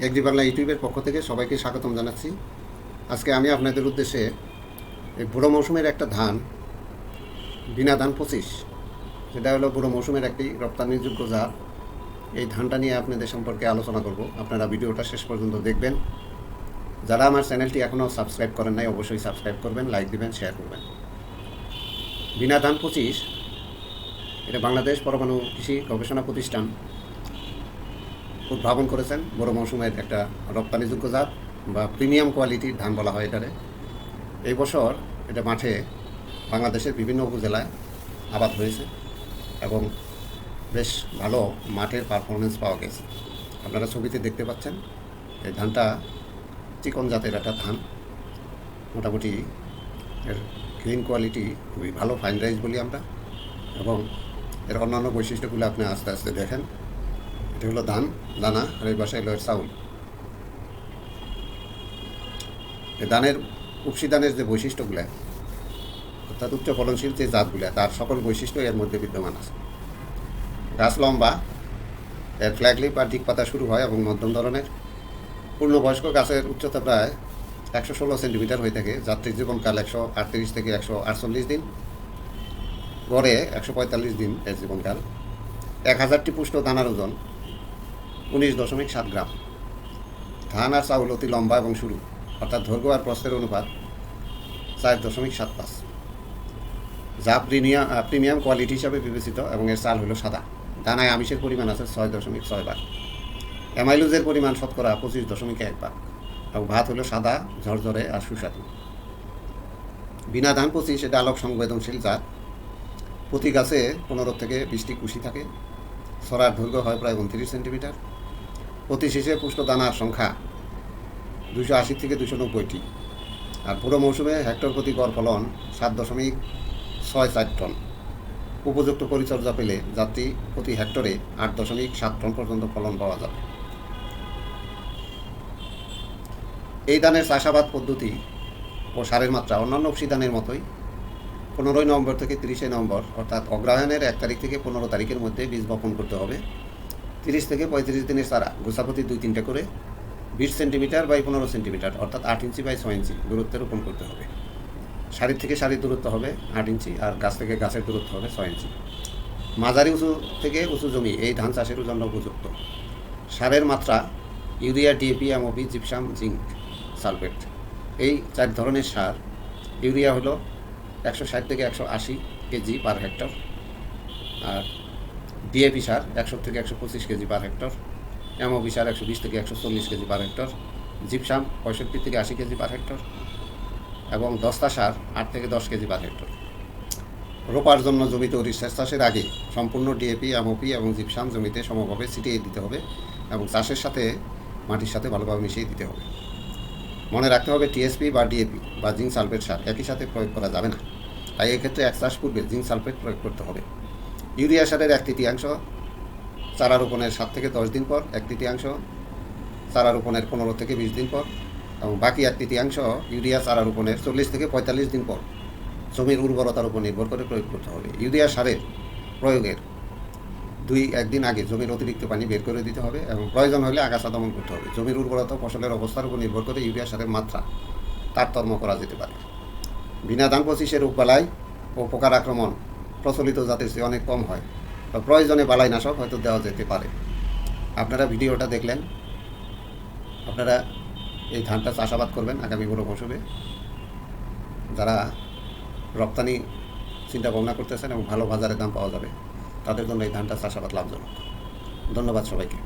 Agri Bangla ইউটিউবের পক্ষ থেকে সবাইকে স্বাগতম জানাচ্ছি। আজকে আমি আপনাদের উদ্দেশ্যে এই বুড়ো মৌসুমের একটা ধান বিনা ধান 25, যেটা হলো বুড়ো মৌসুমের একটি রপ্তানিযোগ্য জাত, এই ধানটা নিয়ে আপনাদের সম্পর্কে আলোচনা করব। আপনারা ভিডিওটা শেষ পর্যন্ত দেখবেন। যারা আমার চ্যানেলটি এখনও সাবস্ক্রাইব করেন নাই অবশ্যই সাবস্ক্রাইব করবেন, লাইক দিবেন, শেয়ার করবেন। বিনা ধান 25 এটা বাংলাদেশ পরমাণু কৃষি গবেষণা প্রতিষ্ঠান উদ্ভাবন করেছেন। বড় মৌসুমের একটা রপ্তানিযোগ্য জাত বা প্রিমিয়াম কোয়ালিটির ধান বলা হয় এটারে। এই বছর এটা মাঠে বাংলাদেশের বিভিন্ন উপজেলায় আবাদ হয়েছে এবং বেশ ভালো মাঠের পারফরমেন্স পাওয়া গেছে। আপনারা ছবিতে দেখতে পাচ্ছেন এই ধানটা চিকন জাতের একটা ধান, মোটামুটি এর গ্রিন কোয়ালিটি খুবই ভালো, ফাইন রাইস বলি আমরা। এবং এর অন্যান্য বৈশিষ্ট্যগুলো আপনি আস্তে আস্তে দেখেন। এটা হলো ধান দানা, আর এই বাসায় হলো চাউল। এই ধানের উপসি ধানের যে বৈশিষ্ট্যগুলো, অর্থাৎ উচ্চ ফলনশীল যে জাতগুলো, তার সকল বৈশিষ্ট্য এর মধ্যে বিদ্যমান আছে। গাছ লম্বা, এর ফ্ল্যাগ লিপ আর দিক পাতা শুরু হয় এবং মধ্যম ধরনের। পূর্ণবয়স্ক গাছের উচ্চতা প্রায় 116 সেন্টিমিটার হয়ে থাকে। যাত্রীর জীবনকাল 138 থেকে 148 দিন, গড়ে 145 দিন এর জীবনকাল। 1000টি পুষ্ট দানার ওজন 19.7 গ্রাম। ধান আর চাউল অতি লম্বা এবং সরু, অর্থাৎ দৈর্ঘ্য আর প্রস্থের অনুপাত 4.75। যা প্রিমিয়াম কোয়ালিটি হিসাবে বিবেচিত এবং এর চাল হলো সাদা। দানায় আমিষের পরিমাণ আছে 6.6 ভাগ। অ্যামাইলোজের পরিমাণ শতকরা 25.1 ভাগ এবং ভাত হলো সাদা, ঝরঝরে আর সুস্বাদু। বিনা ধান 25 এটা আলোক সংবেদনশীল জাত। প্রতি গাছে 15 থেকে 20টি কুশি থাকে। ছড়ার দৈর্ঘ্য হয় প্রায় 29 সেন্টিমিটার। প্রতি শীষে পুষ্ট দানার সংখ্যা 280 থেকে 290টি। আর পুরো মৌসুমে হেক্টর প্রতি গড় ফলন 7.64 টন। উপযুক্ত পরিচর্যা পেলে জাতটি প্রতি হেক্টরে 8.7 টন পর্যন্ত ফলন পাওয়া যাবে। এই ধানের চাষাবাদ পদ্ধতি ও সারের মাত্রা অন্যান্য উপসি ধানের মতোই 15 নভেম্বর থেকে 30 নভেম্বর, অর্থাৎ অগ্রহায়ণের 1 তারিখ থেকে 15 তারিখের মধ্যে বীজ বপন করতে হবে। 30 থেকে 35 দিনের চারা গোছাপতি 2-3টা করে 20 সেন্টিমিটার বাই 15 সেন্টিমিটার, অর্থাৎ 8 ইঞ্চি বাই 6 ইঞ্চি দূরত্বে রোপণ করতে হবে। সারির থেকে সারির দূরত্ব হবে 8 ইঞ্চি আর গাছ থেকে গাছের দূরত্ব হবে 6 ইঞ্চি। মাঝারি উঁচু থেকে উঁচু জমি এই ধান চাষের জন্য উপযুক্ত। সারের মাত্রা urea, DAP, MOP, gypsum, zinc, sulphate, এই 4 ধরনের সার। ইউরিয়া হলো 160 থেকে 180 কেজি পার হেক্টর, আর ডিএপি সার 100 থেকে 125 কেজি পার হেক্টর, এমওপি সার 120 থেকে 140 কেজি পার হেক্টর, জিপসাম 65 থেকে 80 কেজি পার হেক্টর এবং দস্তা সার 8 থেকে 10 কেজি পার হেক্টর। রোপার জন্য জমি তৈরির শেষ চাষের আগে সম্পূর্ণ ডিএপি, এমওপি এবং জিপসাম জমিতে সমভাবে ছিটিয়ে দিতে হবে এবং চাষের সাথে মাটির সাথে ভালোভাবে মিশিয়ে দিতে হবে। মনে রাখতে হবে টিএসপি বা ডিএপি বা জিঙ্ক সালফেট সার একই সাথে প্রয়োগ করা যাবে না, তাই এক্ষেত্রে এক চাষ পূর্বে জিঙ্ক সালফেট প্রয়োগ করতে হবে। ইউরিয়া সারের 1/3 চারা রোপণের 7 থেকে 10 দিন পর, 1/3 চারা রোপণের 15 থেকে 20 দিন পর এবং বাকি 1/3 ইউরিয়া চারা রোপণের 40 থেকে 45 দিন পর জমির উর্বরতার উপর নির্ভর করে প্রয়োগ করতে হবে। ইউরিয়া সারের প্রয়োগের 2-1 দিন আগে জমির অতিরিক্ত পানি বের করে দিতে হবে এবং প্রয়োজন হলে আগাছা দমন করতে হবে। জমির উর্বরতা ফসলের অবস্থার উপর নির্ভর করে ইউরিয়া সারের মাত্রা তারতম্য করা যেতে পারে। বিনা ধান 25 রোগবালাই ও পোকার আক্রমণ প্রচলিত জাতের চেয়ে অনেক কম হয়, বা প্রয়োজনে বালাইনাশক হয়তো দেওয়া যেতে পারে। আপনারা ভিডিওটা দেখলেন, আপনারা এই ধানটা চাষাবাদ করবেন আগামী বড় মৌসুমে। যারা রপ্তানি চিন্তা ভাবনা করতেছেন এবং ভালো বাজারে দাম পাওয়া যাবে, তাদের জন্য এই ধানটা চাষাবাদ লাভজনক। ধন্যবাদ সবাইকে।